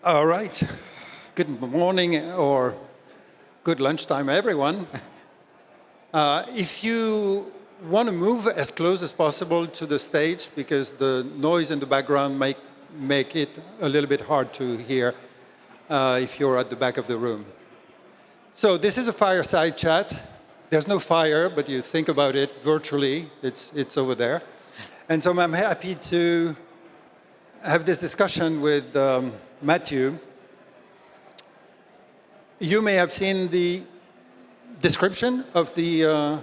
All right. Good morning or good lunchtime, everyone. If you want to move as close as possible to the stage, because the noise in the background make it a little bit hard to hear if you're at the back of the room. So this is a fireside chat. There's no fire, but you think about it virtually. It's over there. And so I'm happy to have this discussion with Matthew. You may have seen the description of the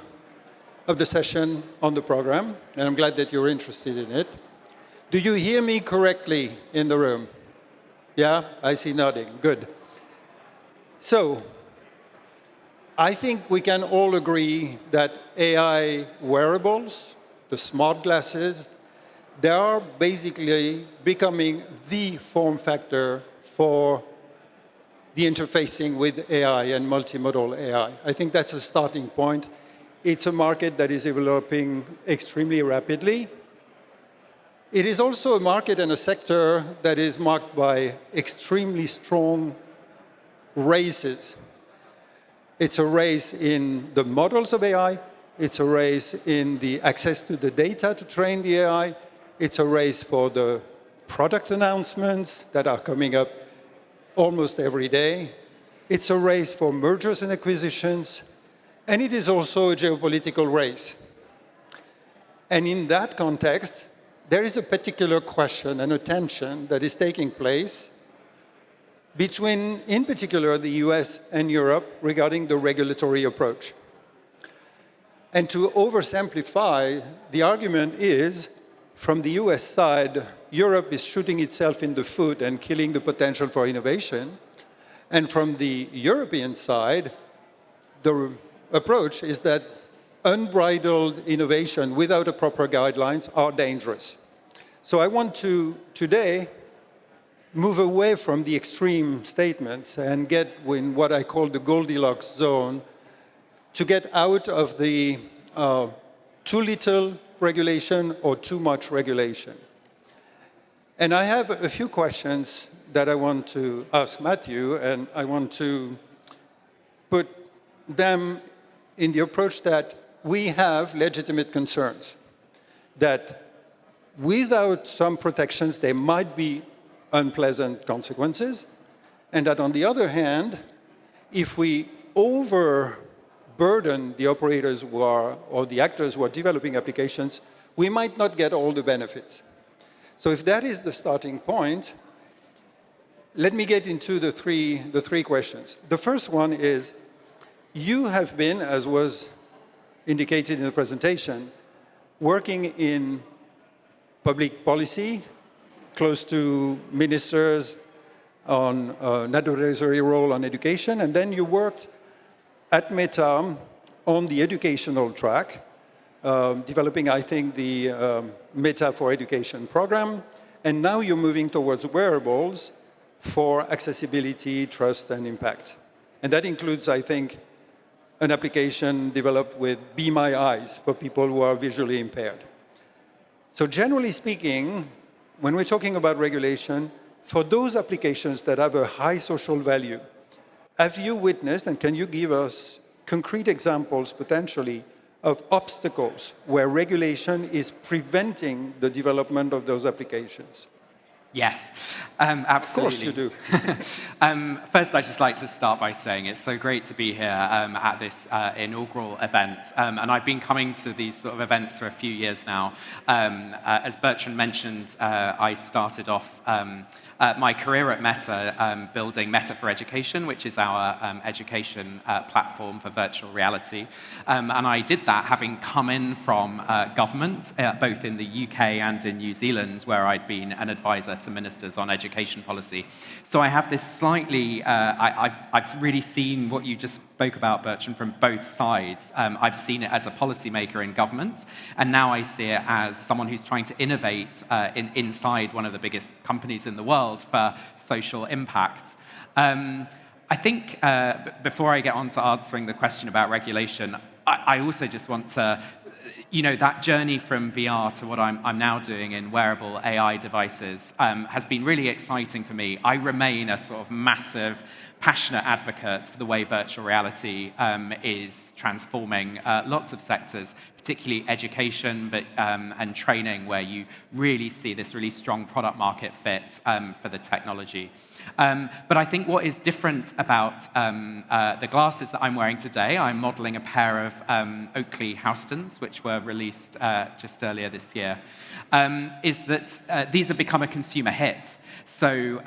session on the program, and I'm glad that you're interested in it. Do you hear me correctly in the room? Yeah, I see nodding. Good. So, I think we can all agree that AI wearables, the smart glasses, they are basically becoming the form factor for the interfacing with AI and multimodal AI. I think that's a starting point. It's a market that is developing extremely rapidly. It is also a market and a sector that is marked by extremely strong races. It's a race in the models of AI. It's a race in the access to the data to train the AI. It's a race for the product announcements that are coming up almost every day. It's a race for mergers and acquisitions. And it is also a geopolitical race. And in that context, there is a particular question and a tension that is taking place between, in particular, the US and Europe regarding the regulatory approach. And to oversimplify, the argument is, from the US side, Europe is shooting itself in the foot and killing the potential for innovation. And from the European side, the approach is that unbridled innovation without a proper guidelines are dangerous. So I want to, today, move away from the extreme statements and get in what I call the Goldilocks zone to get out of the too little regulation or too much regulation. And I have a few questions that I want to ask Matthew, and I want to put them in the approach that we have legitimate concerns, that without some protections, there might be unpleasant consequences, and that on the other hand, if we overburden the operators who are, or the actors who are developing applications, we might not get all the benefits. So if that is the starting point, let me get into the three questions. The first one is, you have been, as was indicated in the presentation, working in public policy, close to ministers on an advisory role on education, and then you worked at Meta on the educational track, developing, I think, the Meta for Education program, and now you're moving towards wearables for accessibility, trust, and impact. And that includes, I think, an application developed with Be My Eyes for people who are visually impaired. So generally speaking, when we're talking about regulation, for those applications that have a high social value, have you witnessed, and can you give us concrete examples, potentially, of obstacles where regulation is preventing the development of those applications? Yes, absolutely. Of course you do. First, I'd just like to start by saying it's so great to be here at this inaugural event. And I've been coming to these sort of events for a few years now. As Bertrand mentioned, I started off my career at Meta building Meta for Education, which is our education platform for virtual reality. And I did that having come in from government, both in the UK and in New Zealand, where I'd been an advisor to ministers on education policy. So I have this slightly, I've really seen what you just spoke about, Bertrand, from both sides. I've seen it as a policymaker in government, and now I see it as someone who's trying to innovate inside one of the biggest companies in the world for social impact. I think before I get on to answering the question about regulation, I also just want to that journey from VR to what I'm now doing in wearable AI devices has been really exciting for me. I remain a sort of massive, passionate advocate for the way virtual reality is transforming lots of sectors, particularly education and training, where you really see this really strong product market fit for the technology. But I think what is different about the glasses that I'm wearing today, I'm modeling a pair of Oakley Houstons, which were released just earlier this year, is that these have become a consumer hit. So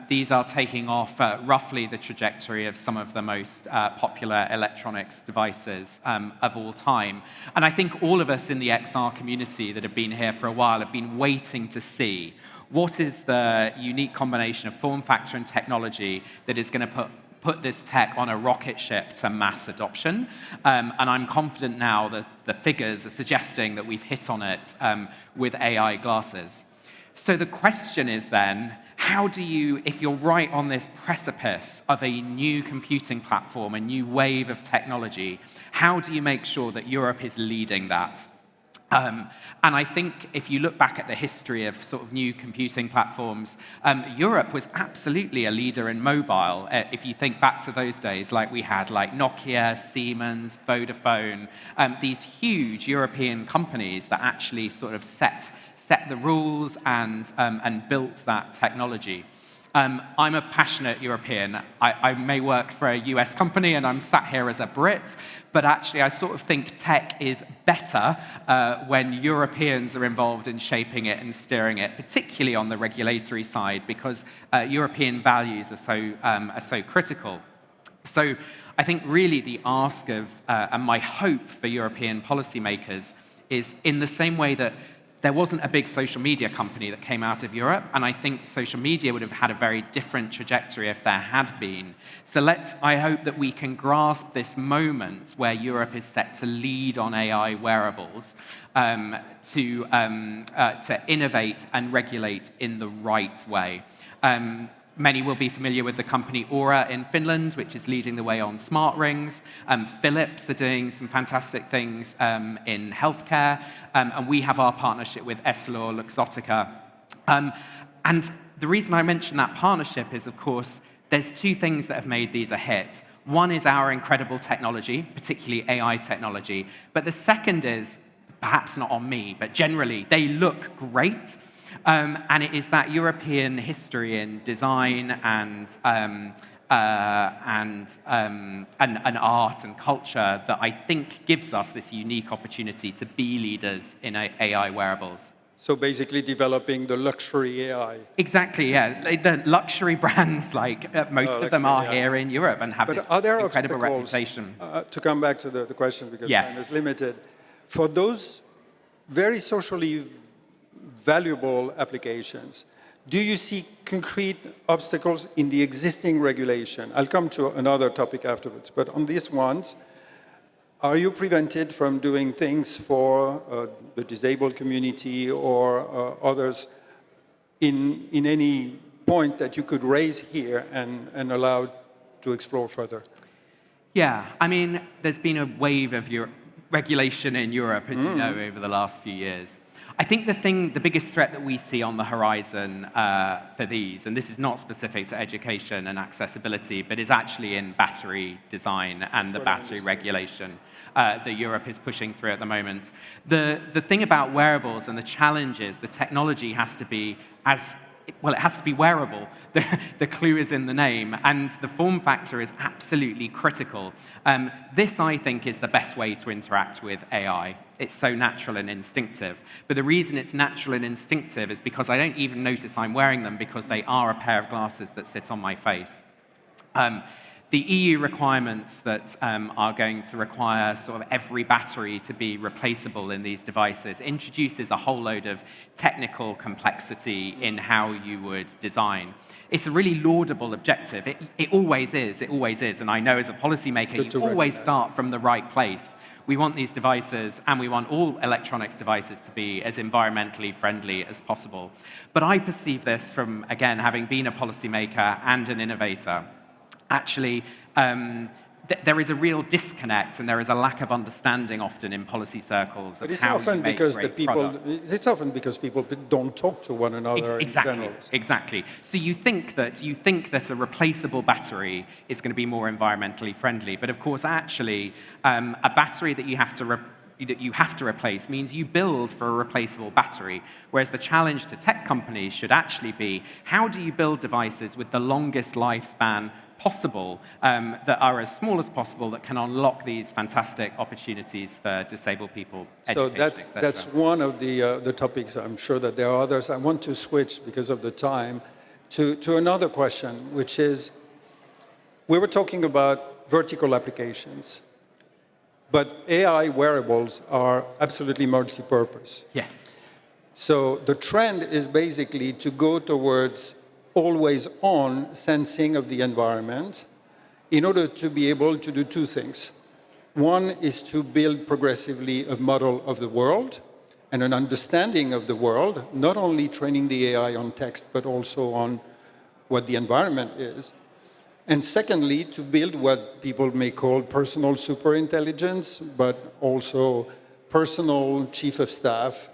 these are taking off roughly the trajectory of some of the most popular electronics devices of all time. And I think all of us in the XR community that have been here for a while have been waiting to see what is the unique combination of form factor and technology that is going to put this tech on a rocket ship to mass adoption. And I'm confident now that the figures are suggesting that we've hit on it with AI glasses. So the question is then, how do you, if you're right on this precipice of a new computing platform, a new wave of technology, how do you make sure that Europe is leading that? And I think if you look back at the history of sort of new computing platforms, Europe was absolutely a leader in mobile. If you think back to those days, like we had like Nokia, Siemens, Vodafone, these huge European companies that actually sort of set the rules and built that technology. I'm a passionate European. I may work for a US company and I'm sat here as a Brit, but actually I sort of think tech is better when Europeans are involved in shaping it and steering it, particularly on the regulatory side, because European values are so critical. So I think really the ask of, and my hope for European policymakers is in the same way that there wasn't a big social media company that came out of Europe, and I think social media would have had a very different trajectory if there had been. So I hope that we can grasp this moment where Europe is set to lead on AI wearables to innovate and regulate in the right way. Many will be familiar with the company Aura in Finland, which is leading the way on smart rings. Philips are doing some fantastic things in healthcare. And we have our partnership with EssilorLuxottica. And the reason I mention that partnership is, of course, there's two things that have made these a hit. One is our incredible technology, particularly AI technology. But the second is, perhaps not on me, but generally, they look great. And it is that European history in design and art and culture that I think gives us this unique opportunity to be leaders in AI wearables. So basically developing the luxury AI. Exactly, yeah. The luxury brands, like most of them are here in Europe and have this incredible reputation. To come back to the question, because yes. time is limited, for those very socially valuable applications, do you see concrete obstacles in the existing regulation? I'll come to another topic afterwards, but on these ones, are you prevented from doing things for the disabled community or others in any point that you could raise here and allow to explore further? Yeah, I mean, there's been a wave of regulation in Europe, as you know, over the last few years. I think the biggest threat that we see on the horizon for these, and this is not specific to education and accessibility, but is actually in battery design and the battery regulation that Europe is pushing through at the moment. The thing about wearables and the challenge is the technology has to be it has to be wearable. The clue is in the name, and the form factor is absolutely critical. This, I think, is the best way to interact with AI. It's so natural and instinctive. But the reason it's natural and instinctive is because I don't even notice I'm wearing them because they are a pair of glasses that sit on my face. The EU requirements that are going to require sort of every battery to be replaceable in these devices introduces a whole load of technical complexity in how you would design. It's a really laudable objective. It always is. It always is. And I know as a policymaker, you always start from the right place. We want these devices, and we want all electronics devices to be as environmentally friendly as possible. But I perceive this from, again, having been a policymaker and an innovator. Actually, there is a real disconnect and there is a lack of understanding often in policy circles of how you make great products. It's often because people don't talk to one another in general. Exactly. So you think that a replaceable battery is going to be more environmentally friendly, but of course, actually, a battery that you have to replace means you build for a replaceable battery, whereas the challenge to tech companies should actually be, how do you build devices with the longest lifespan possible, that are as small as possible, that can unlock these fantastic opportunities for disabled people, education, so that's one of the topics. I'm sure that there are others. I want to switch, because of the time, to another question, which is, we were talking about vertical applications, but AI wearables are absolutely multi-purpose. Yes. So the trend is basically to go towards always-on sensing of the environment in order to be able to do two things. One is to build progressively a model of the world and an understanding of the world, not only training the AI on text, but also on what the environment is. And secondly, to build what people may call personal superintelligence, but also personal chief of staff,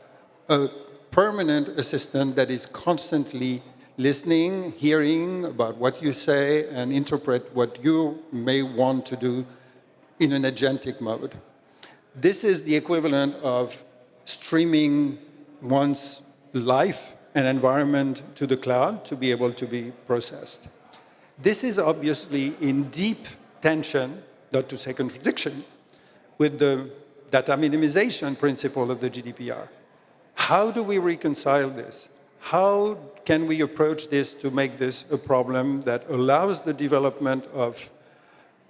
a permanent assistant that is constantly listening, hearing about what you say, and interpret what you may want to do in an agentic mode. This is the equivalent of streaming one's life and environment to the cloud to be able to be processed. This is obviously in deep tension, not to say contradiction, with the data minimization principle of the GDPR. How do we reconcile this? How can we approach this to make this a problem that allows the development of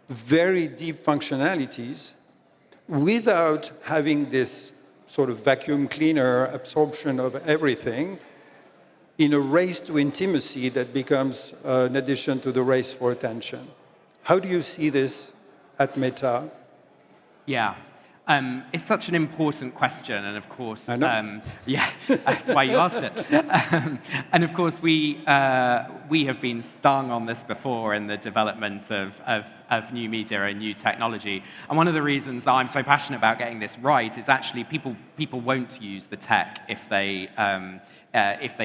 very deep functionalities without having this sort of vacuum cleaner absorption of everything in a race to intimacy that becomes an addition to the race for attention? How do you see this at Meta? Yeah. It's such an important question, and of course, I know. yeah, that's why you asked it. And of course, we have been stung on this before in the development of new media and new technology. And one of the reasons that I'm so passionate about getting this right is actually people won't use the tech if they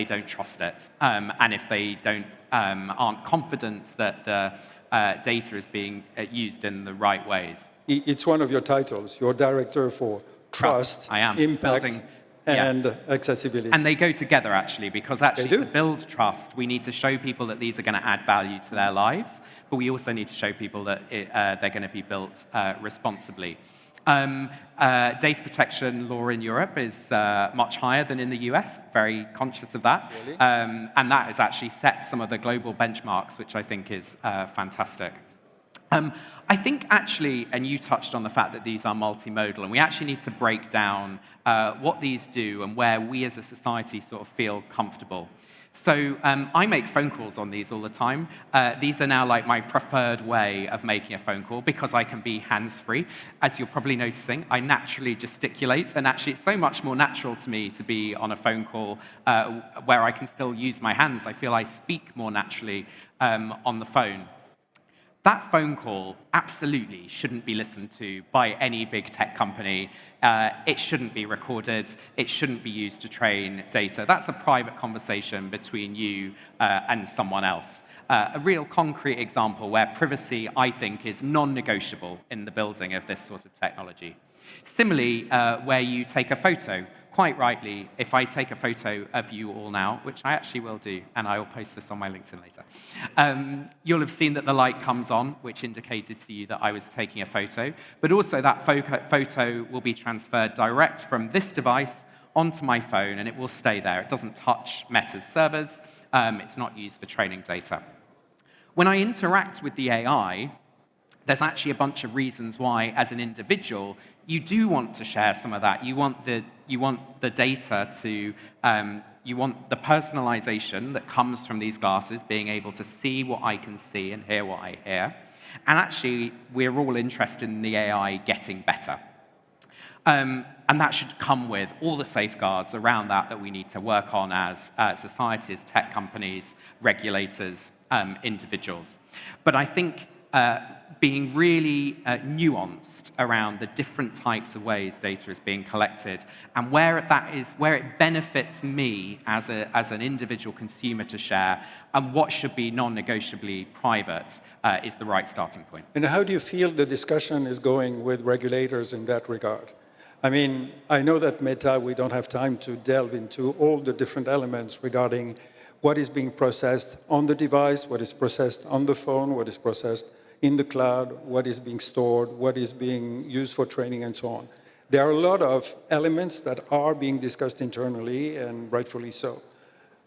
don't trust it, and if they aren't confident that the data is being used in the right ways. It's one of your titles. You're director for trust, I am. impact, and accessibility. And they go together, actually, because actually to build trust, we need to show people that these are going to add value to their lives, but we also need to show people that they're going to be built responsibly. Data protection law in Europe is much higher than in the US, very conscious of that. Really? And that has actually set some of the global benchmarks, which I think is fantastic. I think actually, and you touched on the fact that these are multimodal, and we actually need to break down what these do and where we as a society sort of feel comfortable. So I make phone calls on these all the time. These are now like my preferred way of making a phone call because I can be hands-free. As you're probably noticing, I naturally gesticulate, and actually it's so much more natural to me to be on a phone call where I can still use my hands. I feel I speak more naturally on the phone. That phone call absolutely shouldn't be listened to by any big tech company. It shouldn't be recorded. It shouldn't be used to train data. That's a private conversation between you and someone else. A real concrete example where privacy, I think, is non-negotiable in the building of this sort of technology. Similarly, where you take a photo. Quite rightly, if I take a photo of you all now, which I actually will do, and I will post this on my LinkedIn later, you'll have seen that the light comes on, which indicated to you that I was taking a photo. But also that photo will be transferred direct from this device onto my phone, and it will stay there. It doesn't touch Meta's servers. It's not used for training data. When I interact with the AI, there's actually a bunch of reasons why, as an individual, you do want to share some of that. You want the data to, you want the personalization that comes from these glasses, being able to see what I can see and hear what I hear. And actually, we're all interested in the AI getting better. And that should come with all the safeguards around that we need to work on as societies, tech companies, regulators, individuals. But I think being really nuanced around the different types of ways data is being collected, and where it benefits me as an individual consumer to share, and what should be non-negotiably private is the right starting point. And how do you feel the discussion is going with regulators in that regard? I mean, I know that Meta, we don't have time to delve into all the different elements regarding what is being processed on the device, what is processed on the phone, what is processed in the cloud, what is being stored, what is being used for training, and so on. There are a lot of elements that are being discussed internally, and rightfully so.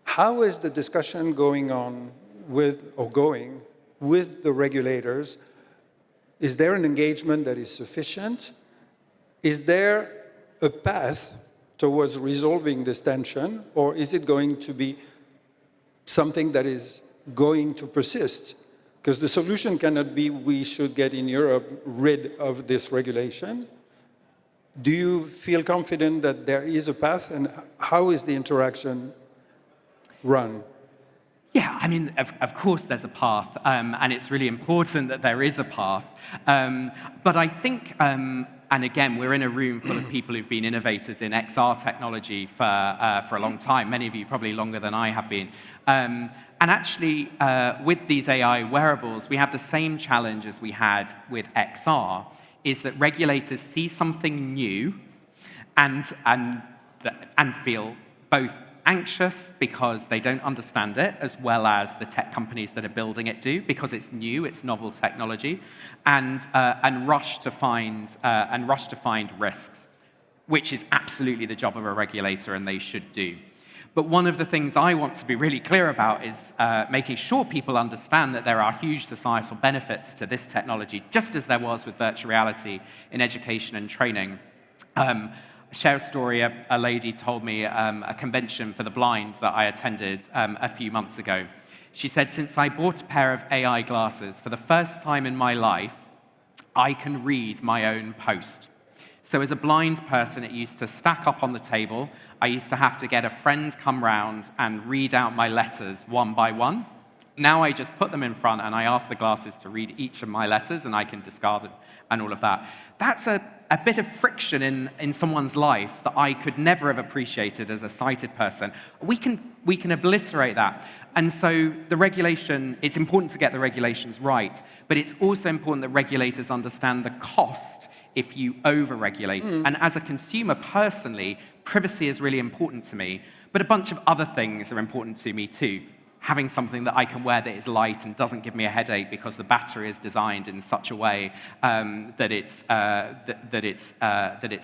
How is the discussion going on with the regulators? Is there an engagement that is sufficient? Is there a path towards resolving this tension, or is it going to be something that is going to persist? Because the solution cannot be we should get in Europe rid of this regulation. Do you feel confident that there is a path, and how is the interaction run? Yeah, I mean, of course there's a path, and it's really important that there is a path. But I think, and again, we're in a room full of people who've been innovators in XR technology for a long time, many of you probably longer than I have been. And actually, with these AI wearables, we have the same challenge as we had with XR, is that regulators see something new and feel both anxious because they don't understand it, as well as the tech companies that are building it do, because it's new, it's novel technology, and rush to find risks, which is absolutely the job of a regulator, and they should do. But one of the things I want to be really clear about is making sure people understand that there are huge societal benefits to this technology, just as there was with virtual reality in education and training. Share a story, a lady told me a convention for the blind that I attended a few months ago. She said, since I bought a pair of AI glasses, for the first time in my life, I can read my own post. So as a blind person, it used to stack up on the table. I used to have to get a friend come round and read out my letters one by one. Now I just put them in front and I ask the glasses to read each of my letters, and I can discard it and all of that. That's a bit of friction in someone's life that I could never have appreciated as a sighted person. We can obliterate that. And so the regulation, it's important to get the regulations right, but it's also important that regulators understand the cost if you over-regulate. And as a consumer personally, privacy is really important to me, but a bunch of other things are important to me too. Having something that I can wear that is light and doesn't give me a headache because the battery is designed in such a way that it's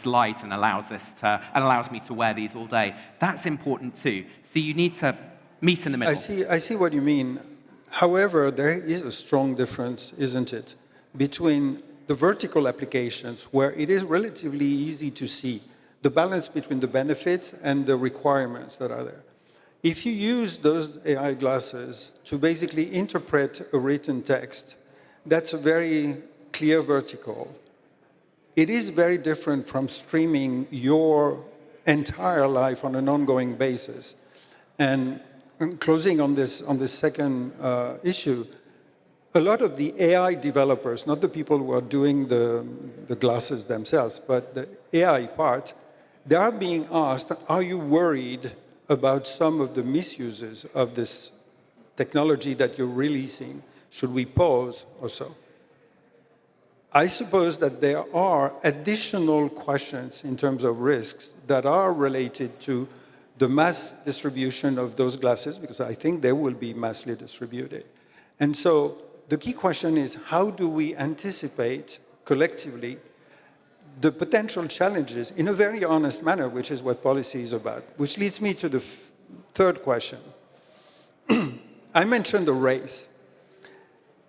light and allows me to wear these all day. That's important too. So you need to meet in the middle. I see what you mean. However, there is a strong difference, isn't it, between the vertical applications, where it is relatively easy to see the balance between the benefits and the requirements that are there. If you use those AI glasses to basically interpret a written text, that's a very clear vertical. It is very different from streaming your entire life on an ongoing basis. And closing on this second issue, a lot of the AI developers, not the people who are doing the glasses themselves, but the AI part, they are being asked, are you worried about some of the misuses of this technology that you're releasing? Should we pause or so? I suppose that there are additional questions in terms of risks that are related to the mass distribution of those glasses, because I think they will be massively distributed. And so the key question is, how do we anticipate collectively the potential challenges in a very honest manner, which is what policy is about? Which leads me to the third question. I mentioned the race.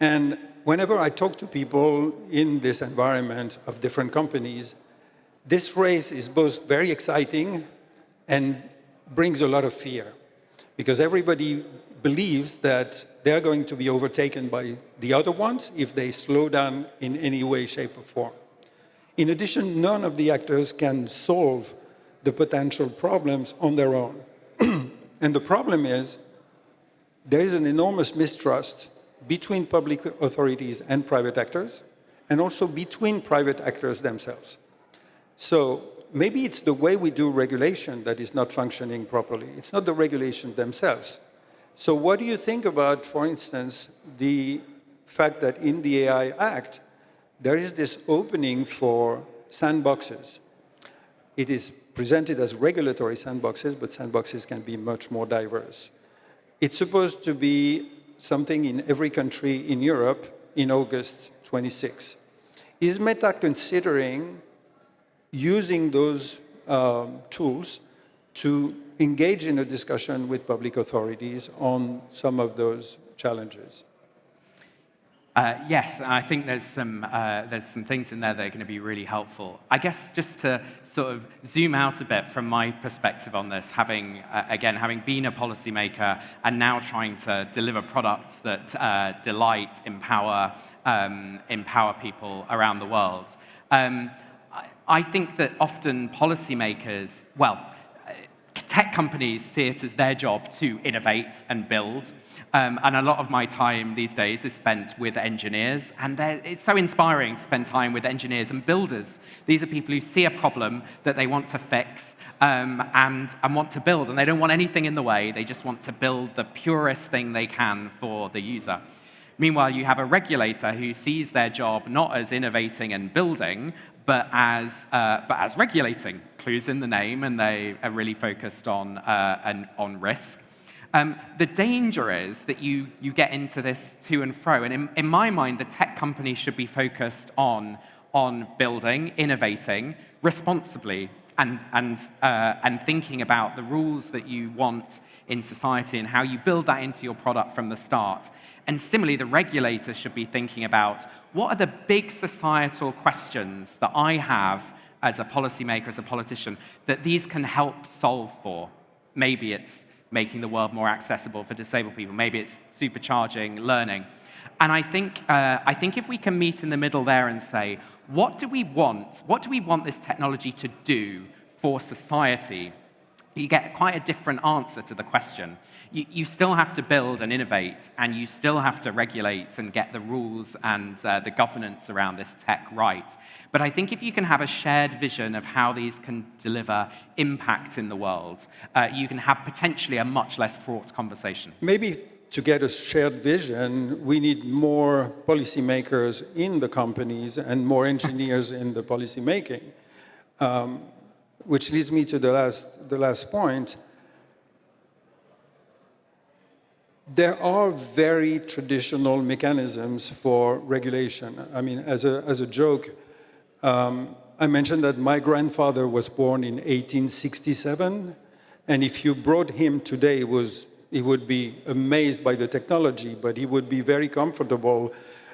And whenever I talk to people in this environment of different companies, this race is both very exciting and brings a lot of fear, because everybody believes that they're going to be overtaken by the other ones if they slow down in any way, shape, or form. In addition, none of the actors can solve the potential problems on their own. And the problem is, there is an enormous mistrust between public authorities and private actors. and also between private actors themselves. So maybe it's the way we do regulation that is not functioning properly. It's not the regulation themselves. So what do you think about, for instance, the fact that in the AI Act, there is this opening for sandboxes? It is presented as regulatory sandboxes, but sandboxes can be much more diverse. It's supposed to be something in every country in Europe in August 26. Is Meta considering using those tools to engage in a discussion with public authorities on some of those challenges? Yes, I think there's some things in there that are going to be really helpful. I guess just to sort of zoom out a bit from my perspective on this, having been a policymaker and now trying to deliver products that delight, empower people around the world. I think that often policymakers, tech companies see it as their job to innovate and build. And a lot of my time these days is spent with engineers, and it's so inspiring to spend time with engineers and builders. These are people who see a problem that they want to fix and want to build, and they don't want anything in the way. They just want to build the purest thing they can for the user. Meanwhile, you have a regulator who sees their job not as innovating and building, but as regulating. Clues in the name, and they are really focused on risk. The danger is that you get into this to and fro, and in my mind, the tech company should be focused on building, innovating responsibly, and thinking about the rules that you want in society and how you build that into your product from the start. And similarly, the regulator should be thinking about what are the big societal questions that I have as a policymaker, as a politician, that these can help solve for. Maybe it's making the world more accessible for disabled people. Maybe it's supercharging learning. And I think if we can meet in the middle there and say, what do we want? What do we want this technology to do for society? You get quite a different answer to the question. You still have to build and innovate, and you still have to regulate and get the rules and the governance around this tech right. But I think if you can have a shared vision of how these can deliver impact in the world, you can have potentially a much less fraught conversation. Maybe to get a shared vision, we need more policymakers in the companies and more engineers in the policy making. Which leads me to the last point. There are very traditional mechanisms for regulation. I mean, as a joke, I mentioned that my grandfather was born in 1867, and if you brought him today, he would be amazed by the technology, but he would be very comfortable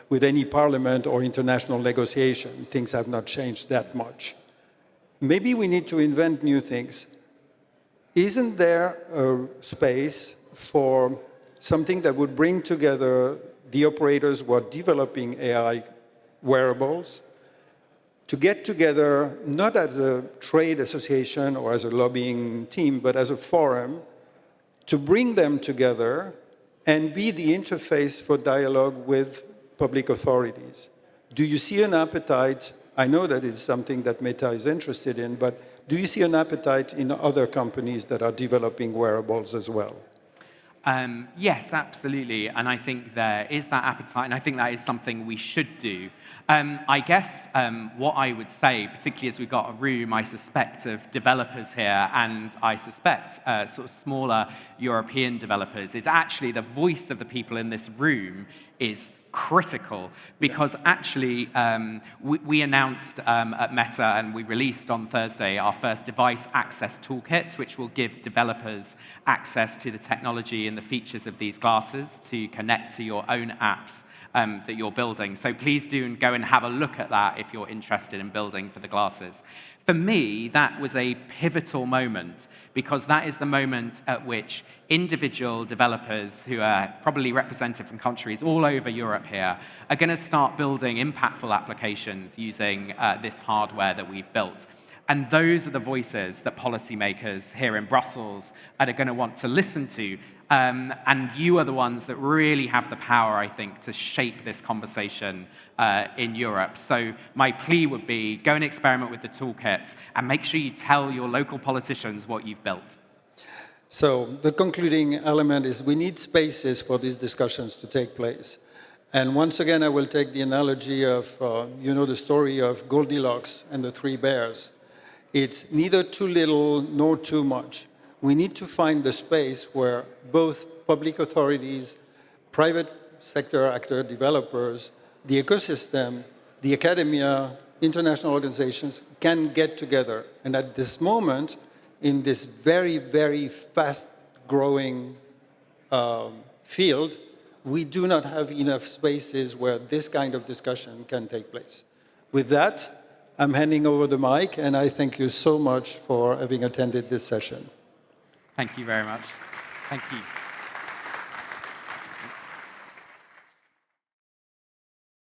with any parliament or international negotiation. Things have not changed that much. Maybe we need to invent new things. Isn't there a space for something that would bring together the operators who are developing AI wearables to get together, not as a trade association or as a lobbying team, but as a forum, to bring them together and be the interface for dialogue with public authorities? Do you see an appetite? I know that it's something that Meta is interested in, but do you see an appetite in other companies that are developing wearables as well? Yes, absolutely. And I think there is that appetite, and I think that is something we should do. I guess what I would say, particularly as we've got a room, I suspect, of developers here, and I suspect sort of smaller European developers, is actually the voice of the people in this room is critical, because actually we announced at Meta, and we released on Thursday, our first device access toolkit, which will give developers access to the technology and the features of these glasses to connect to your own apps that you're building. So please do go and have a look at that if you're interested in building for the glasses. For me, that was a pivotal moment, because that is the moment at which individual developers who are probably represented from countries all over Europe here are going to start building impactful applications using this hardware that we've built. And those are the voices that policymakers here in Brussels are going to want to listen to. And you are the ones that really have the power, I think, to shape this conversation in Europe. So my plea would be, go and experiment with the toolkits and make sure you tell your local politicians what you've built. So the concluding element is we need spaces for these discussions to take place. And once again, I will take the analogy of, the story of Goldilocks and the three bears. It's neither too little nor too much. We need to find the space where both public authorities, private sector actor, developers, the ecosystem, the academia, international organizations can get together. And at this moment, in this very, very fast-growing field, we do not have enough spaces where this kind of discussion can take place. With that, I'm handing over the mic, and I thank you so much for having attended this session. Thank you very much. Thank you.